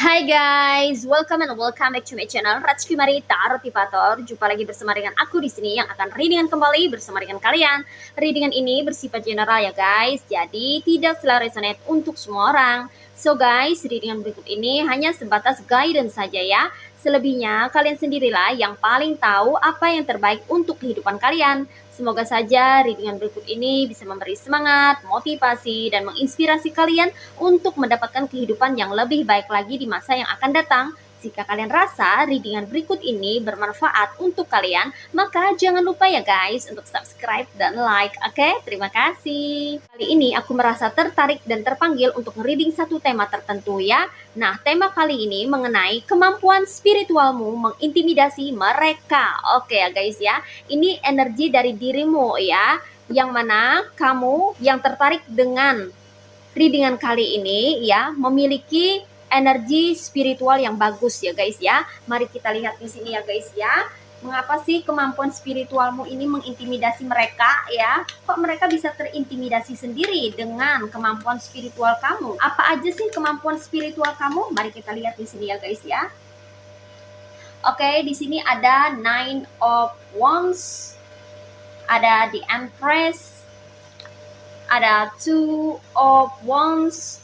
Hai guys, welcome back to my channel Ratski Mari Tarot Tipator. Jumpa lagi bersama dengan aku di sini yang akan readingan kembali bersama dengan kalian. Readingan ini bersifat general ya guys, jadi tidak selalu resonate untuk semua orang. So guys, readingan berikut ini hanya sebatas guidance saja ya. Selebihnya kalian sendirilah yang paling tahu apa yang terbaik untuk kehidupan kalian. Semoga saja readingan berikut ini bisa memberi semangat, motivasi, dan menginspirasi kalian untuk mendapatkan kehidupan yang lebih baik lagi di masa yang akan datang. Jika kalian rasa readingan berikut ini bermanfaat untuk kalian, maka jangan lupa ya guys untuk subscribe dan like. Oke, terima kasih. Kali ini aku merasa tertarik dan terpanggil untuk reading satu tema tertentu ya. Nah, tema kali ini mengenai kemampuan spiritualmu mengintimidasi mereka. Oke ya guys ya, ini energi dari dirimu ya, yang mana kamu yang tertarik dengan readingan kali ini ya memiliki energi spiritual yang bagus ya guys ya. Mari kita lihat di sini ya guys ya. Mengapa sih kemampuan spiritualmu ini mengintimidasi mereka ya? Kok mereka bisa terintimidasi sendiri dengan kemampuan spiritual kamu? Apa aja sih kemampuan spiritual kamu? Mari kita lihat di sini ya guys ya. Oke, di sini ada Nine of Wands, ada the Empress, ada Two of Wands,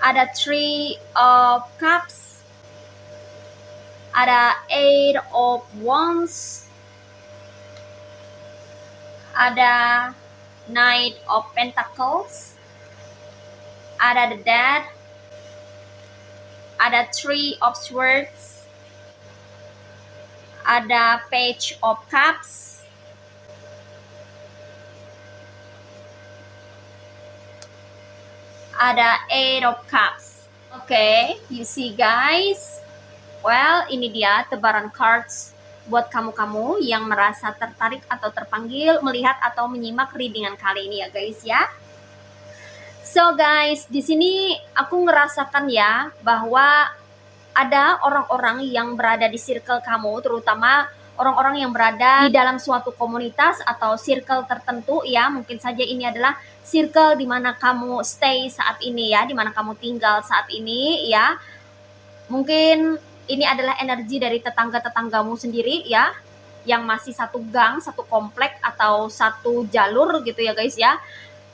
ada Three of Cups, ada Eight of Wands, ada Knight of Pentacles, ada the Dead, ada Three of Swords, ada Page of Cups, ada Eight of Cups. Oke, you see guys. Well, ini dia tebaran cards buat kamu-kamu yang merasa tertarik atau terpanggil melihat atau menyimak readingan kali ini ya guys ya. So guys, di sini aku ngerasakan ya bahwa ada orang-orang yang berada di circle kamu, terutama orang-orang yang berada di dalam suatu komunitas atau circle tertentu ya. Mungkin saja ini adalah circle di mana kamu stay saat ini ya, di mana kamu tinggal saat ini ya. Mungkin ini adalah energi dari tetangga-tetanggamu sendiri ya, yang masih satu gang, satu komplek atau satu jalur gitu ya guys ya.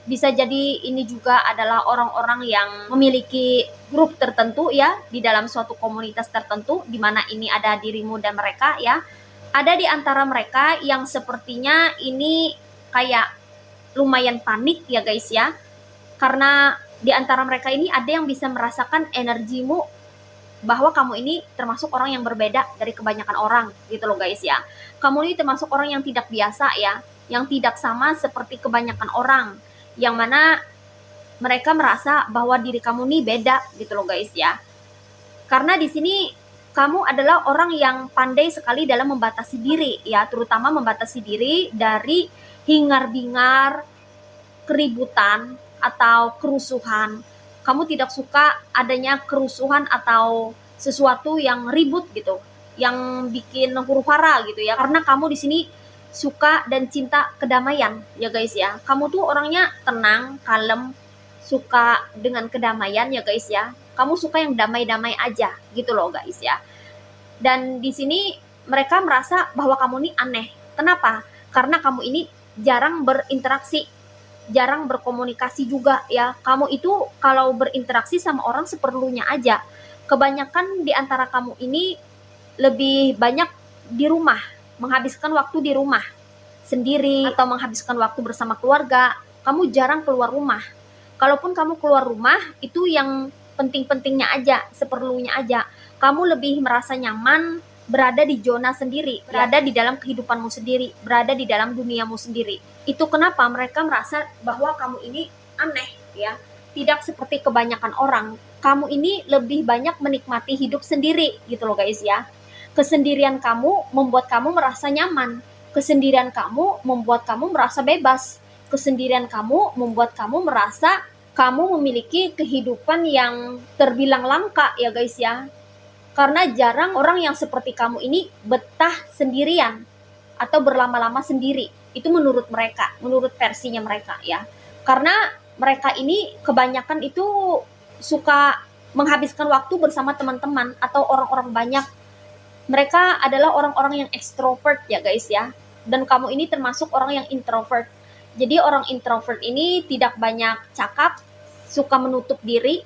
Bisa jadi ini juga adalah orang-orang yang memiliki grup tertentu ya di dalam suatu komunitas tertentu, di mana ini ada dirimu dan mereka ya. Ada di antara mereka yang sepertinya ini kayak lumayan panik ya guys ya. Karena di antara mereka ini ada yang bisa merasakan energimu bahwa kamu ini termasuk orang yang berbeda dari kebanyakan orang gitu loh guys ya. Kamu ini termasuk orang yang tidak biasa ya, yang tidak sama seperti kebanyakan orang, yang mana mereka merasa bahwa diri kamu nih beda gitu loh guys ya. Karena di sini kamu adalah orang yang pandai sekali dalam membatasi diri ya, terutama membatasi diri dari hingar-bingar, keributan atau kerusuhan. Kamu tidak suka adanya kerusuhan atau sesuatu yang ribut gitu, yang bikin huru-hara gitu ya. Karena kamu di sini suka dan cinta kedamaian ya guys ya. Kamu tuh orangnya tenang, kalem, suka dengan kedamaian ya guys ya. Kamu suka yang damai-damai aja gitu loh guys ya. Dan di sini mereka merasa bahwa kamu ini aneh. Kenapa? Karena kamu ini jarang berinteraksi, jarang berkomunikasi juga ya. Kamu itu kalau berinteraksi sama orang seperlunya aja. Kebanyakan di antara kamu ini lebih banyak di rumah, menghabiskan waktu di rumah sendiri atau menghabiskan waktu bersama keluarga. Kamu jarang keluar rumah. Kalaupun kamu keluar rumah, itu yang penting-pentingnya aja, seperlunya aja. Kamu lebih merasa nyaman berada di zona sendiri, berada di dalam kehidupanmu sendiri, berada di dalam duniamu sendiri. Itu kenapa mereka merasa bahwa kamu ini aneh ya, tidak seperti kebanyakan orang. Kamu ini lebih banyak menikmati hidup sendiri gitu loh guys ya. Kesendirian kamu membuat kamu merasa nyaman. Kesendirian kamu membuat kamu merasa bebas. Kesendirian kamu membuat kamu merasa kamu memiliki kehidupan yang terbilang langka ya guys ya. Karena jarang orang yang seperti kamu ini betah sendirian atau berlama-lama sendiri. Itu menurut mereka, menurut versinya mereka ya. Karena mereka ini kebanyakan itu suka menghabiskan waktu bersama teman-teman atau orang-orang banyak. Mereka adalah orang-orang yang ekstrovert ya guys ya. Dan kamu ini termasuk orang yang introvert. Jadi orang introvert ini tidak banyak cakap, suka menutup diri,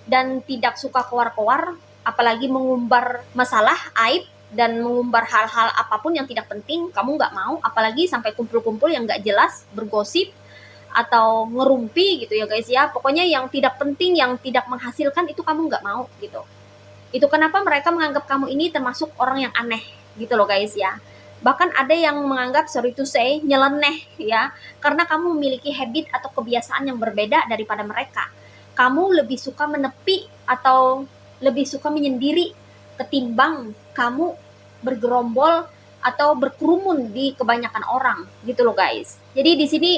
dan tidak suka keluar-keluar, apalagi mengumbar masalah, aib, dan mengumbar hal-hal apapun yang tidak penting. Kamu nggak mau, apalagi sampai kumpul-kumpul yang nggak jelas, bergosip, atau ngerumpi gitu ya guys ya. Pokoknya yang tidak penting, yang tidak menghasilkan itu kamu nggak mau gitu. Itu kenapa mereka menganggap kamu ini termasuk orang yang aneh gitu loh guys ya. Bahkan ada yang menganggap, sorry to say, nyeleneh ya, karena kamu memiliki habit atau kebiasaan yang berbeda daripada mereka. Kamu lebih suka menepi atau lebih suka menyendiri ketimbang kamu bergerombol atau berkerumun di kebanyakan orang gitu loh guys. Jadi di sini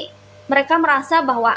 mereka merasa bahwa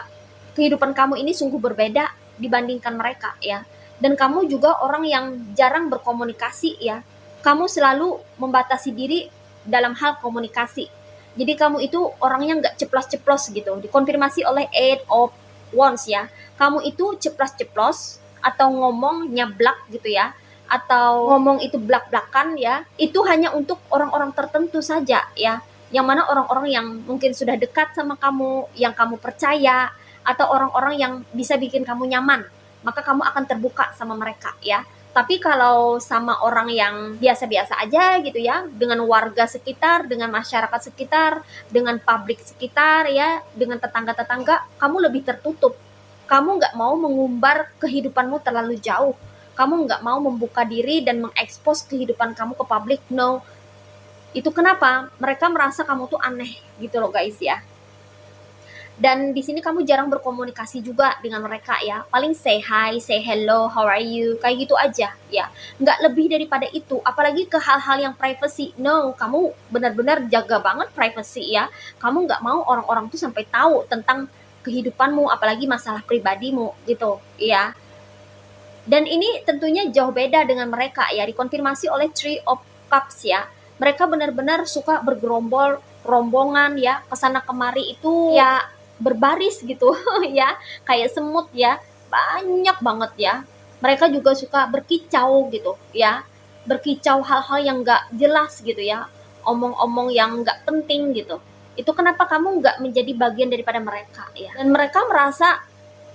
kehidupan kamu ini sungguh berbeda dibandingkan mereka ya. Dan kamu juga orang yang jarang berkomunikasi ya. Kamu selalu membatasi diri dalam hal komunikasi. Jadi kamu itu orangnya nggak ceplos-ceplos gitu. Dikonfirmasi oleh Eight of Wands ya. Kamu itu ceplos-ceplos atau ngomong nyablak gitu ya. Atau ngomong itu blak-blakan ya. Itu hanya untuk orang-orang tertentu saja ya. Yang mana orang-orang yang mungkin sudah dekat sama kamu, yang kamu percaya, atau orang-orang yang bisa bikin kamu nyaman, maka kamu akan terbuka sama mereka ya. Tapi kalau sama orang yang biasa-biasa aja gitu ya, dengan warga sekitar, dengan masyarakat sekitar, dengan publik sekitar ya, dengan tetangga-tetangga, kamu lebih tertutup. Kamu nggak mau mengumbar kehidupanmu terlalu jauh. Kamu nggak mau membuka diri dan mengekspos kehidupan kamu ke publik. No. Itu kenapa? Mereka merasa kamu tuh aneh gitu loh guys ya. Dan di sini kamu jarang berkomunikasi juga dengan mereka ya. Paling say hi, say hello, how are you, kayak gitu aja ya. Nggak lebih daripada itu. Apalagi ke hal-hal yang privacy. No, kamu benar-benar jaga banget privacy ya. Kamu nggak mau orang-orang tuh sampai tahu tentang kehidupanmu, apalagi masalah pribadimu gitu ya. Dan ini tentunya jauh beda dengan mereka ya. Dikonfirmasi oleh Three of Cups ya. Mereka benar-benar suka bergerombol, rombongan ya, kesana kemari itu ya berbaris gitu ya, kayak semut ya, banyak banget ya. Mereka juga suka berkicau gitu ya, berkicau hal-hal yang nggak jelas gitu ya, omong-omong yang nggak penting gitu. Itu kenapa kamu nggak menjadi bagian daripada mereka ya. Dan mereka merasa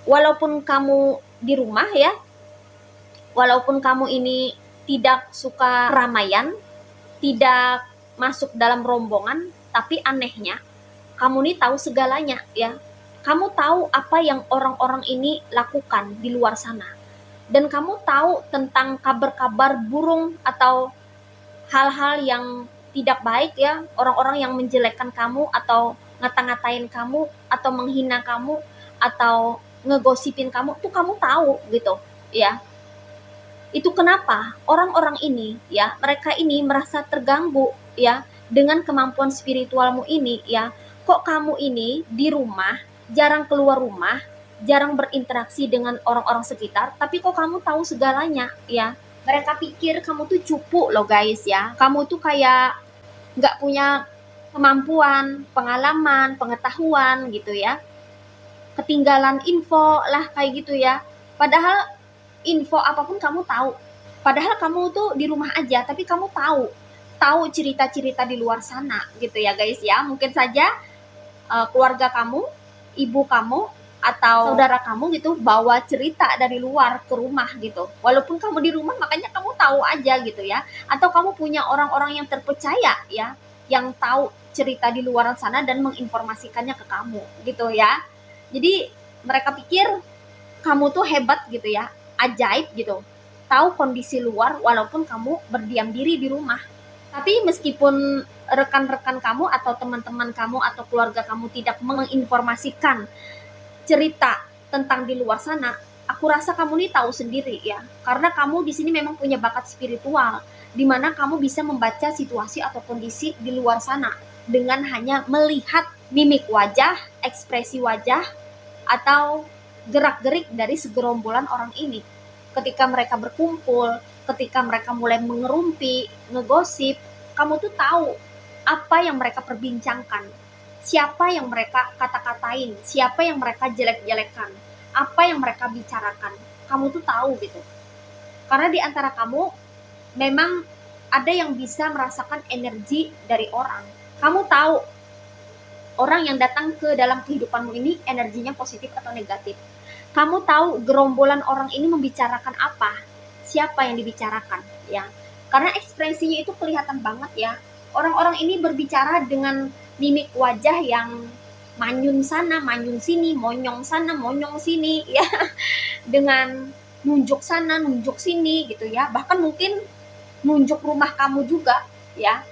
walaupun kamu di rumah ya, walaupun kamu ini tidak suka keramaian, tidak masuk dalam rombongan, tapi anehnya kamu nih tahu segalanya ya. Kamu tahu apa yang orang-orang ini lakukan di luar sana. Dan kamu tahu tentang kabar-kabar burung atau hal-hal yang tidak baik ya, orang-orang yang menjelekkan kamu atau ngata-ngatain kamu atau menghina kamu atau ngegosipin kamu tuh kamu tahu gitu ya. Itu kenapa orang-orang ini ya, mereka ini merasa terganggu ya dengan kemampuan spiritualmu ini ya. Kok kamu ini di rumah, jarang keluar rumah, jarang berinteraksi dengan orang-orang sekitar, tapi kok kamu tahu segalanya ya. Mereka pikir kamu tuh cupu loh guys ya. Kamu tuh kayak nggak punya kemampuan, pengalaman, pengetahuan gitu ya. Ketinggalan info lah kayak gitu ya. Padahal info apapun kamu tahu. Padahal kamu tuh di rumah aja, tapi kamu tahu cerita-cerita di luar sana gitu ya guys ya. Mungkin saja keluarga kamu, ibu kamu, atau saudara kamu gitu bawa cerita dari luar ke rumah gitu. Walaupun kamu di rumah, makanya kamu tahu aja gitu ya. Atau kamu punya orang-orang yang terpercaya ya, yang tahu cerita di luar sana dan menginformasikannya ke kamu gitu ya. Jadi mereka pikir kamu tuh hebat gitu ya, ajaib gitu. Tahu kondisi luar walaupun kamu berdiam diri di rumah. Tapi meskipun rekan-rekan kamu atau teman-teman kamu atau keluarga kamu tidak menginformasikan cerita tentang di luar sana, aku rasa kamu nih tahu sendiri ya. Karena kamu di sini memang punya bakat spiritual, di mana kamu bisa membaca situasi atau kondisi di luar sana dengan hanya melihat mimik wajah, ekspresi wajah, atau gerak-gerik dari segerombolan orang ini. Ketika mereka berkumpul, ketika mereka mulai mengerumpi, ngegosip, kamu tuh tahu apa yang mereka perbincangkan, siapa yang mereka kata-katain, siapa yang mereka jelek-jelekan, apa yang mereka bicarakan. kamu tuh tahu gitu. Karena di antara kamu memang ada yang bisa merasakan energi dari orang. Kamu tahu orang yang datang ke dalam kehidupanmu ini energinya positif atau negatif. Kamu tahu gerombolan orang ini membicarakan apa, siapa yang dibicarakan, ya. Karena ekspresinya itu kelihatan banget ya. Orang-orang ini berbicara dengan mimik wajah yang manyun sana, manyun sini, monyong sana, monyong sini, ya. Dengan nunjuk sana, nunjuk sini gitu ya. Bahkan mungkin nunjuk rumah kamu juga, ya.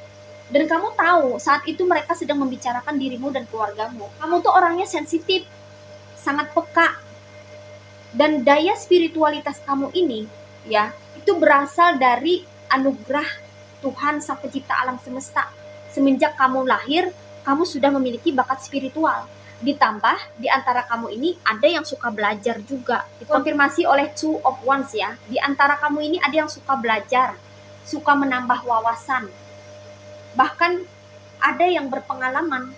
Dan kamu tahu saat itu mereka sedang membicarakan dirimu dan keluargamu. Kamu tuh orangnya sensitif, sangat peka. Dan daya spiritualitas kamu ini, ya, itu berasal dari anugerah Tuhan Sang Pencipta alam semesta. Semenjak kamu lahir, kamu sudah memiliki bakat spiritual. Ditambah di antara kamu ini ada yang suka belajar juga. Dikonfirmasi oleh Two of Wands ya. Di antara kamu ini ada yang suka belajar, suka menambah wawasan. Bahkan ada yang berpengalaman.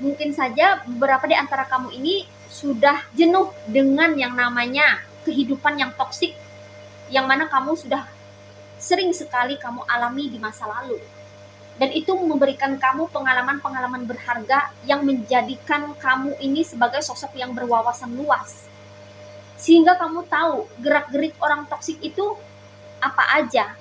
Mungkin saja beberapa di antara kamu ini sudah jenuh dengan yang namanya kehidupan yang toksik, yang mana kamu sudah sering sekali kamu alami di masa lalu. Dan itu memberikan kamu pengalaman-pengalaman berharga yang menjadikan kamu ini sebagai sosok yang berwawasan luas. Sehingga kamu tahu gerak-gerik orang toksik itu apa aja.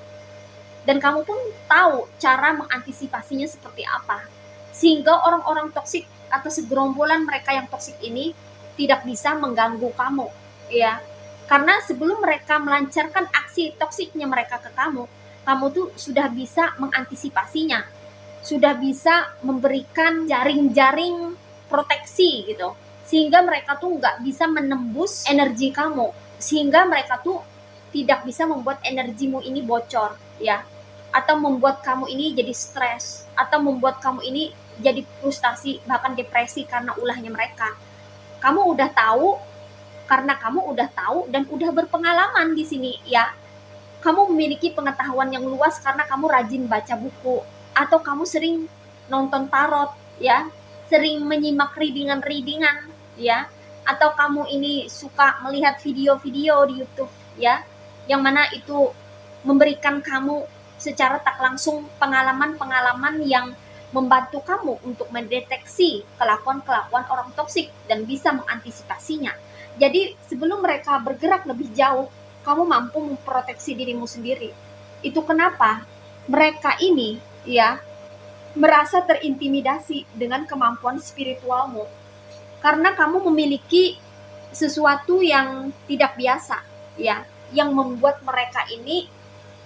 Dan kamu pun tahu cara mengantisipasinya seperti apa. Sehingga orang-orang toksik atau segerombolan mereka yang toksik ini tidak bisa mengganggu kamu, ya. Karena sebelum mereka melancarkan aksi toksiknya mereka ke kamu tuh sudah bisa mengantisipasinya. Sudah bisa memberikan jaring-jaring proteksi gitu. Sehingga mereka tuh nggak bisa menembus energi kamu. Sehingga mereka tuh tidak bisa membuat energimu ini bocor, ya. Atau membuat kamu ini jadi stres, atau membuat kamu ini jadi frustasi, bahkan depresi karena ulahnya mereka. Kamu udah tahu, karena kamu udah tahu dan udah berpengalaman di sini, ya. Kamu memiliki pengetahuan yang luas karena kamu rajin baca buku, atau kamu sering nonton tarot, ya, sering menyimak readingan-readingan, ya, atau kamu ini suka melihat video-video di YouTube, ya, yang mana itu memberikan kamu secara tak langsung pengalaman-pengalaman yang membantu kamu untuk mendeteksi kelakuan-kelakuan orang toksik dan bisa mengantisipasinya. Jadi sebelum mereka bergerak lebih jauh, kamu mampu memproteksi dirimu sendiri. Itu kenapa mereka ini, ya, merasa terintimidasi dengan kemampuan spiritualmu. Karena kamu memiliki sesuatu yang tidak biasa, ya, yang membuat mereka ini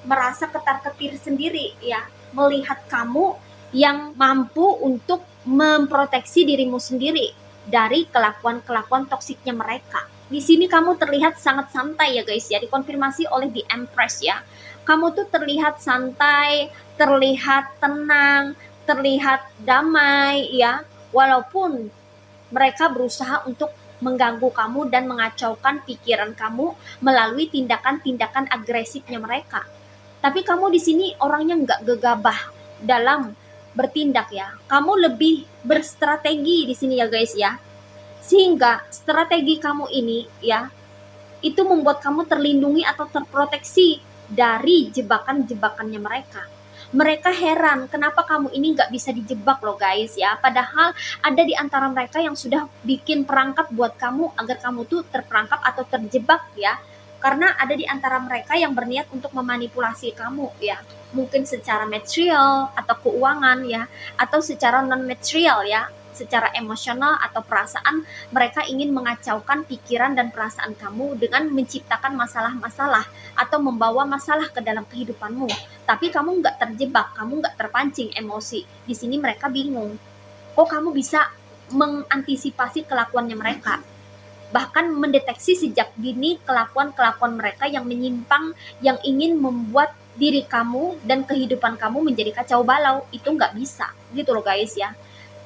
merasa ketar-ketir sendiri, ya, melihat kamu yang mampu untuk memproteksi dirimu sendiri dari kelakuan-kelakuan toksiknya mereka. Di sini kamu terlihat sangat santai ya guys ya, dikonfirmasi oleh The Empress ya. Kamu tuh terlihat santai, terlihat tenang, terlihat damai ya, walaupun mereka berusaha untuk mengganggu kamu dan mengacaukan pikiran kamu melalui tindakan-tindakan agresifnya mereka. Tapi kamu di sini orangnya nggak gegabah dalam bertindak ya. Kamu lebih berstrategi di sini ya guys ya. Sehingga strategi kamu ini ya, itu membuat kamu terlindungi atau terproteksi dari jebakan-jebakannya mereka. Mereka heran kenapa kamu ini nggak bisa dijebak loh guys ya. Padahal ada di antara mereka yang sudah bikin perangkap buat kamu agar kamu tuh terperangkap atau terjebak ya. Karena ada di antara mereka yang berniat untuk memanipulasi kamu ya, mungkin secara material atau keuangan ya, atau secara non material ya, secara emosional atau perasaan. Mereka ingin mengacaukan pikiran dan perasaan kamu dengan menciptakan masalah-masalah atau membawa masalah ke dalam kehidupanmu. Tapi kamu nggak terjebak, kamu nggak terpancing emosi. Di sini mereka bingung, kok kamu bisa mengantisipasi kelakuannya mereka, bahkan mendeteksi sejak dini kelakuan-kelakuan mereka yang menyimpang, yang ingin membuat diri kamu dan kehidupan kamu menjadi kacau balau. Itu nggak bisa gitu loh guys ya.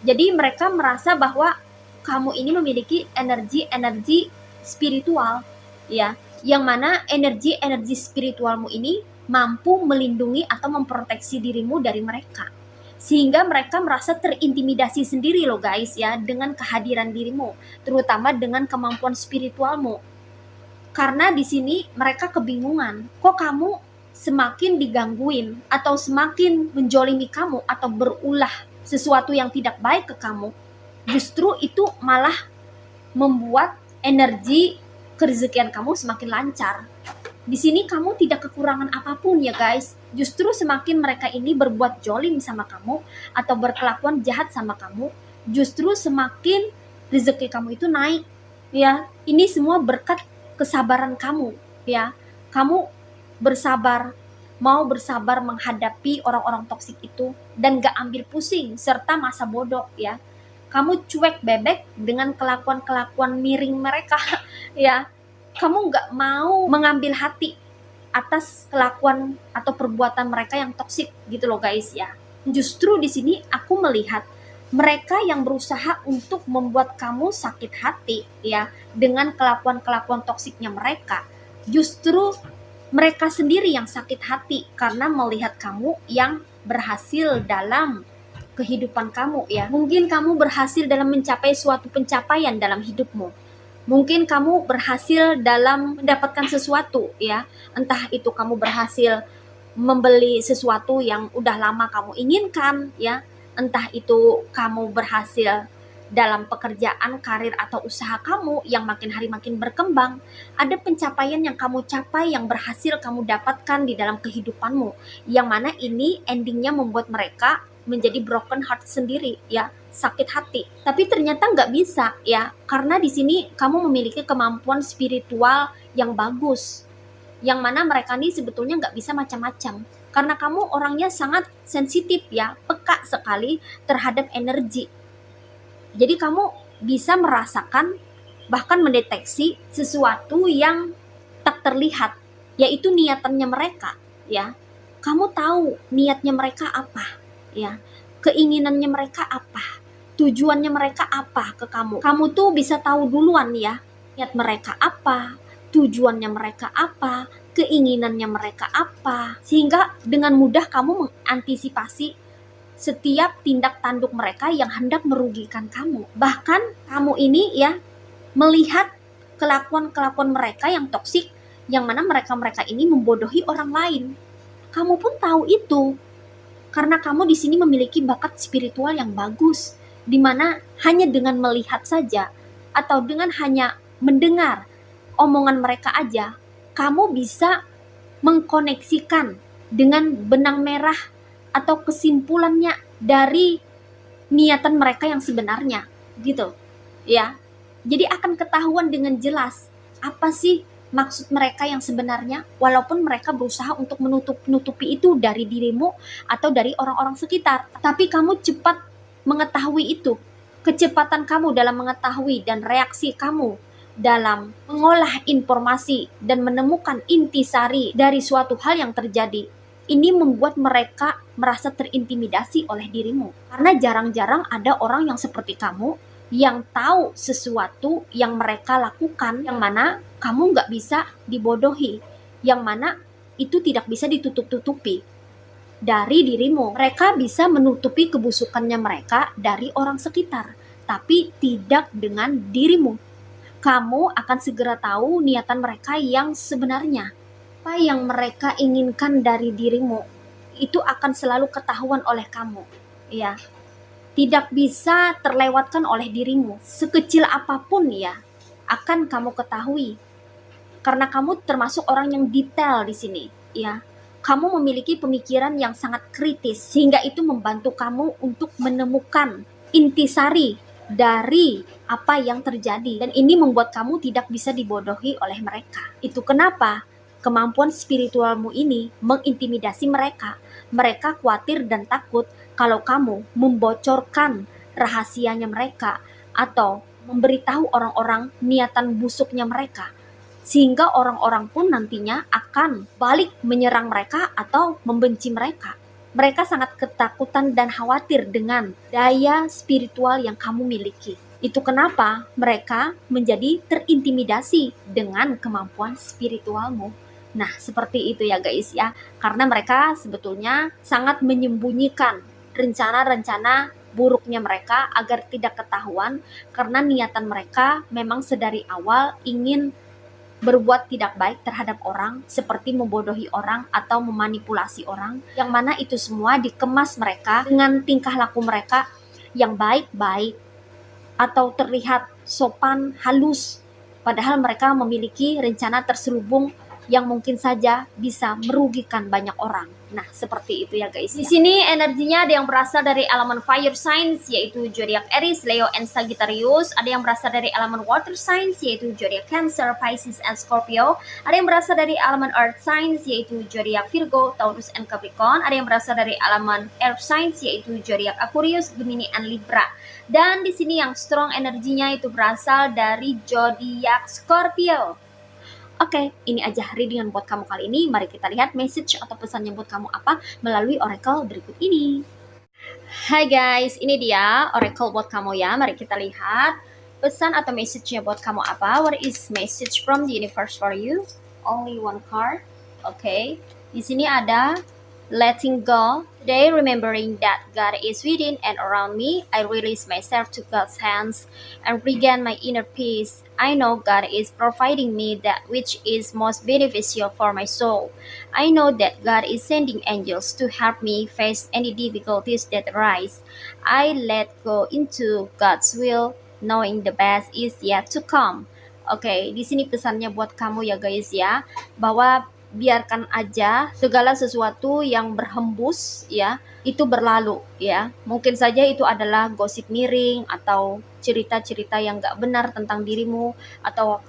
Jadi mereka merasa bahwa kamu ini memiliki energi-energi spiritual ya, yang mana energi-energi spiritualmu ini mampu melindungi atau memproteksi dirimu dari mereka. Sehingga mereka merasa terintimidasi sendiri loh guys ya dengan kehadiran dirimu, terutama dengan kemampuan spiritualmu. Karena di sini mereka kebingungan, kok kamu semakin digangguin atau semakin menjolimi kamu atau berulah sesuatu yang tidak baik ke kamu, justru itu malah membuat energi kerezekian kamu semakin lancar. Di sini kamu tidak kekurangan apapun ya guys. Justru semakin mereka ini berbuat jolim sama kamu atau berkelakuan jahat sama kamu, justru semakin rezeki kamu itu naik. Ya, ini semua berkat kesabaran kamu. Ya, kamu bersabar, mau bersabar menghadapi orang-orang toksik itu dan gak ambil pusing serta masa bodoh ya. Kamu cuek bebek dengan kelakuan-kelakuan miring mereka ya. Kamu nggak mau mengambil hati atas kelakuan atau perbuatan mereka yang toksik gitu loh guys ya. Justru di sini aku melihat mereka yang berusaha untuk membuat kamu sakit hati ya dengan kelakuan-kelakuan toksiknya mereka. Justru mereka sendiri yang sakit hati karena melihat kamu yang berhasil dalam kehidupan kamu ya. Mungkin kamu berhasil dalam mencapai suatu pencapaian dalam hidupmu. Mungkin kamu berhasil dalam mendapatkan sesuatu ya. Entah itu kamu berhasil membeli sesuatu yang udah lama kamu inginkan ya. Entah itu kamu berhasil dalam pekerjaan, karir atau usaha kamu yang makin hari makin berkembang. Ada pencapaian yang kamu capai yang berhasil kamu dapatkan di dalam kehidupanmu. Yang mana ini endingnya membuat mereka menjadi broken heart sendiri ya, sakit hati. Tapi ternyata nggak bisa ya, karena di sini kamu memiliki kemampuan spiritual yang bagus, yang mana mereka ini sebetulnya nggak bisa macam-macam. Karena kamu orangnya sangat sensitif ya, peka sekali terhadap energi. Jadi kamu bisa merasakan bahkan mendeteksi sesuatu yang tak terlihat, yaitu niatannya mereka ya. Kamu tahu niatnya mereka apa ya, keinginannya mereka apa, tujuannya mereka apa ke kamu. Kamu tuh bisa tahu duluan ya, niat mereka apa, tujuannya mereka apa, keinginannya mereka apa, sehingga dengan mudah kamu mengantisipasi setiap tindak tanduk mereka yang hendak merugikan kamu. Bahkan kamu ini ya melihat kelakuan-kelakuan mereka yang toksik, yang mana mereka-mereka ini membodohi orang lain. Kamu pun tahu itu, karena kamu di sini memiliki bakat spiritual yang bagus, di mana hanya dengan melihat saja atau dengan hanya mendengar omongan mereka aja, kamu bisa mengkoneksikan dengan benang merah atau kesimpulannya dari niatan mereka yang sebenarnya gitu ya. Jadi akan ketahuan dengan jelas apa sih maksud mereka yang sebenarnya, walaupun mereka berusaha untuk menutupi itu dari dirimu atau dari orang-orang sekitar. Tapi kamu cepat mengetahui itu. Kecepatan kamu dalam mengetahui dan reaksi kamu dalam mengolah informasi dan menemukan intisari dari suatu hal yang terjadi, ini membuat mereka merasa terintimidasi oleh dirimu. Karena jarang-jarang ada orang yang seperti kamu yang tahu sesuatu yang mereka lakukan, yang mana kamu nggak bisa dibodohi, yang mana itu tidak bisa ditutup-tutupi dari dirimu. Mereka bisa menutupi kebusukannya mereka dari orang sekitar, tapi tidak dengan dirimu. Kamu akan segera tahu niatan mereka yang sebenarnya. Apa yang mereka inginkan dari dirimu itu akan selalu ketahuan oleh kamu ya, tidak bisa terlewatkan oleh dirimu. Sekecil apapun ya akan kamu ketahui, karena kamu termasuk orang yang detail di sini ya. Kamu memiliki pemikiran yang sangat kritis, sehingga itu membantu kamu untuk menemukan intisari dari apa yang terjadi, dan ini membuat kamu tidak bisa dibodohi oleh mereka. Itu kenapa kemampuan spiritualmu ini mengintimidasi mereka. Mereka khawatir dan takut kalau kamu membocorkan rahasianya mereka atau memberitahu orang-orang niatan busuknya mereka, sehingga orang-orang pun nantinya akan balik menyerang mereka atau membenci mereka. Mereka sangat ketakutan dan khawatir dengan daya spiritual yang kamu miliki. Itu kenapa mereka menjadi terintimidasi dengan kemampuan spiritualmu. Nah, seperti itu ya guys ya. Karena mereka sebetulnya sangat menyembunyikan rencana-rencana buruknya mereka agar tidak ketahuan, karena niatan mereka memang sedari awal ingin berbuat tidak baik terhadap orang, seperti membodohi orang atau memanipulasi orang, yang mana itu semua dikemas mereka dengan tingkah laku mereka yang baik-baik atau terlihat sopan, halus, padahal mereka memiliki rencana terselubung yang mungkin saja bisa merugikan banyak orang. Nah, seperti itu ya guys. Di sini energinya ada yang berasal dari elemen fire signs yaitu zodiak Aries, Leo, and Sagittarius. Ada yang berasal dari elemen water signs yaitu zodiak Cancer, Pisces, and Scorpio. Ada yang berasal dari elemen earth signs yaitu zodiak Virgo, Taurus, and Capricorn. Ada yang berasal dari elemen air signs yaitu zodiak Aquarius, Gemini, and Libra. Dan di sini yang strong energinya itu berasal dari zodiak Scorpio. Oke, ini aja readingan buat kamu kali ini. Mari kita lihat message atau pesannya buat kamu apa melalui oracle berikut ini. Hai guys, ini dia oracle buat kamu ya. Mari kita lihat pesan atau message-nya buat kamu apa. What is message from the universe for you? Only one card. Oke, di sini ada letting go. Today, remembering that God is within and around me, I release myself to God's hands and regain my inner peace. I know God is providing me that which is most beneficial for my soul. I know that God is sending angels to help me face any difficulties that arise. I let go into God's will, knowing the best is yet to come. Oke, di sini pesannya buat kamu ya guys ya, bahwa biarkan aja segala sesuatu yang berhembus ya itu berlalu ya. Mungkin saja itu adalah gosip miring atau cerita-cerita yang gak benar tentang dirimu atau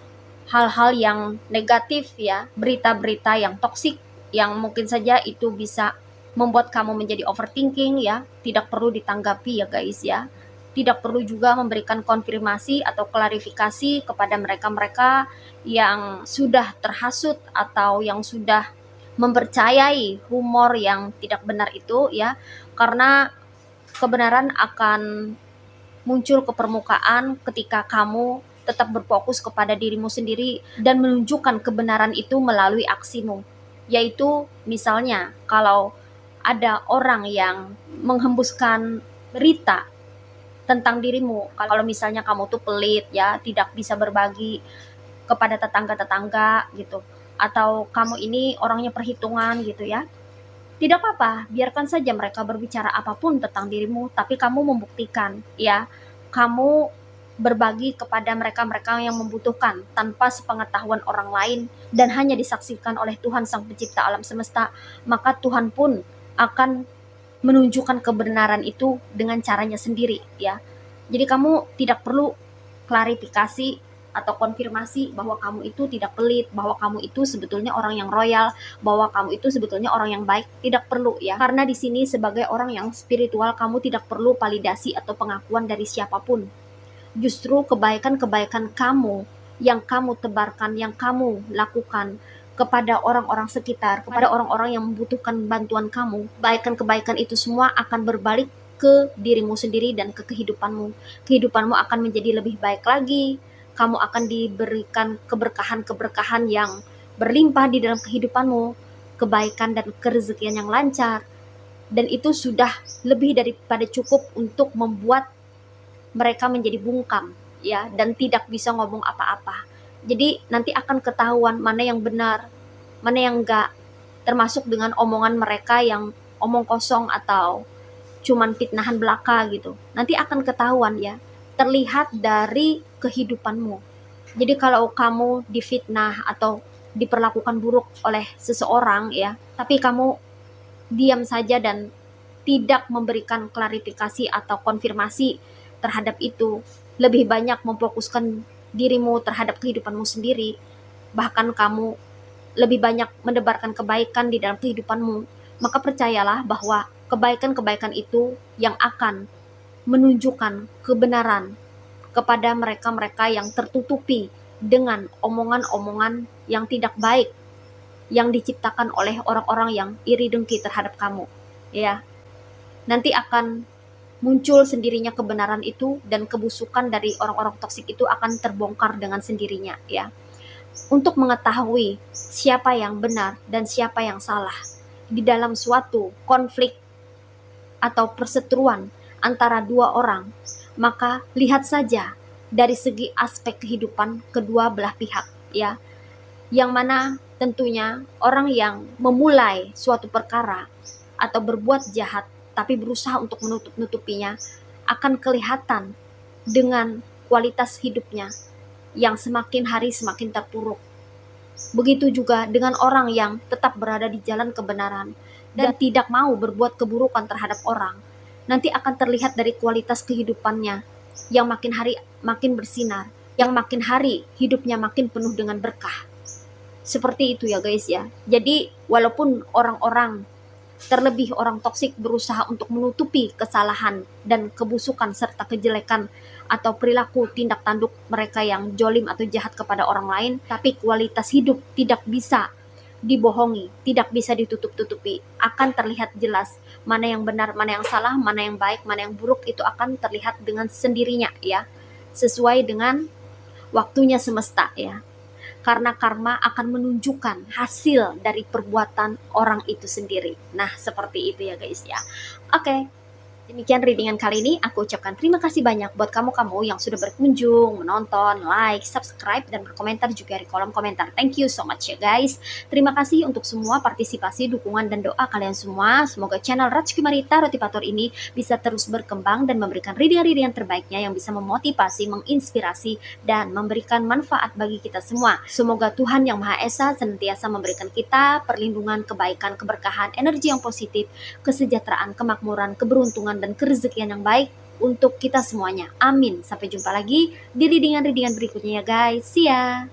hal-hal yang negatif ya, berita-berita yang toksik yang mungkin saja itu bisa membuat kamu menjadi overthinking ya. Tidak perlu ditanggapi ya guys ya. Tidak perlu juga memberikan konfirmasi atau klarifikasi kepada mereka-mereka yang sudah terhasut atau yang sudah mempercayai humor yang tidak benar itu ya, karena kebenaran akan muncul ke permukaan ketika kamu tetap berfokus kepada dirimu sendiri dan menunjukkan kebenaran itu melalui aksimu. Yaitu misalnya kalau ada orang yang menghembuskan berita tentang dirimu, kalau misalnya kamu tuh pelit ya, tidak bisa berbagi kepada tetangga-tetangga gitu, atau kamu ini orangnya perhitungan gitu ya, tidak apa-apa, biarkan saja mereka berbicara apapun tentang dirimu, tapi kamu membuktikan ya, kamu berbagi kepada mereka-mereka yang membutuhkan tanpa sepengetahuan orang lain dan hanya disaksikan oleh Tuhan Sang Pencipta alam semesta, maka Tuhan pun akan menunjukkan kebenaran itu dengan caranya sendiri ya. Jadi kamu tidak perlu klarifikasi atau konfirmasi bahwa kamu itu tidak pelit, bahwa kamu itu sebetulnya orang yang royal, bahwa kamu itu sebetulnya orang yang baik, tidak perlu ya. Karena di sini sebagai orang yang spiritual, kamu tidak perlu validasi atau pengakuan dari siapapun. Justru kebaikan-kebaikan kamu yang kamu tebarkan, yang kamu lakukan kepada orang-orang sekitar, kepada orang-orang yang membutuhkan bantuan kamu, kebaikan-kebaikan itu semua akan berbalik ke dirimu sendiri dan ke kehidupanmu. Kehidupanmu akan menjadi lebih baik lagi, kamu akan diberikan keberkahan-keberkahan yang berlimpah di dalam kehidupanmu, kebaikan dan kerezekian yang lancar, dan itu sudah lebih daripada cukup untuk membuat mereka menjadi bungkam ya, dan tidak bisa ngomong apa-apa. Jadi nanti akan ketahuan mana yang benar, mana yang enggak, termasuk dengan omongan mereka yang omong kosong atau cuman fitnahan belaka gitu. Nanti akan ketahuan ya, terlihat dari kehidupanmu. Jadi kalau kamu difitnah atau diperlakukan buruk oleh seseorang ya, tapi kamu diam saja dan tidak memberikan klarifikasi atau konfirmasi terhadap itu, lebih banyak memfokuskan dirimu terhadap kehidupanmu sendiri, bahkan kamu lebih banyak menebarkan kebaikan di dalam kehidupanmu, maka percayalah bahwa kebaikan-kebaikan itu yang akan menunjukkan kebenaran kepada mereka-mereka yang tertutupi dengan omongan-omongan yang tidak baik yang diciptakan oleh orang-orang yang iri dengki terhadap kamu ya. Nanti akan muncul sendirinya kebenaran itu, dan kebusukan dari orang-orang toksik itu akan terbongkar dengan sendirinya ya. Untuk mengetahui siapa yang benar dan siapa yang salah di dalam suatu konflik atau perseteruan antara dua orang, maka lihat saja dari segi aspek kehidupan kedua belah pihak ya. yang mana tentunya orang yang memulai suatu perkara atau berbuat jahat tapi berusaha untuk menutup-nutupinya akan kelihatan dengan kualitas hidupnya yang semakin hari semakin terpuruk. Begitu juga dengan orang yang tetap berada di jalan kebenaran dan tidak mau berbuat keburukan terhadap orang. Nanti akan terlihat dari kualitas kehidupannya yang makin hari makin bersinar, yang makin hari hidupnya makin penuh dengan berkah. Seperti itu ya guys ya. Jadi walaupun orang-orang, terlebih orang toksik, berusaha untuk menutupi kesalahan dan kebusukan serta kejelekan atau perilaku tindak tanduk mereka yang jolim atau jahat kepada orang lain, tapi kualitas hidup tidak bisa dibohongi, tidak bisa ditutup-tutupi. Akan terlihat jelas mana yang benar, mana yang salah, mana yang baik, mana yang buruk, itu akan terlihat dengan sendirinya ya. Sesuai dengan waktunya semesta ya. Karena karma akan menunjukkan hasil dari perbuatan orang itu sendiri. Nah, seperti itu ya guys ya. Oke, demikian readingan kali ini. Aku ucapkan terima kasih banyak buat kamu-kamu yang sudah berkunjung, menonton, like, subscribe, dan berkomentar juga di kolom komentar. Thank you so much ya guys. Terima kasih untuk semua partisipasi, dukungan, dan doa kalian semua. Semoga channel Rajkumari Tarot Tipator ini bisa terus berkembang dan memberikan readingan-readingan terbaiknya yang bisa memotivasi, menginspirasi, dan memberikan manfaat bagi kita semua. Semoga Tuhan Yang Maha Esa senantiasa memberikan kita perlindungan, kebaikan, keberkahan, energi yang positif, kesejahteraan, kemakmuran, keberuntungan, dan kerezekian yang baik untuk kita semuanya. Amin. Sampai jumpa lagi di readingan-readingan berikutnya ya guys. See ya.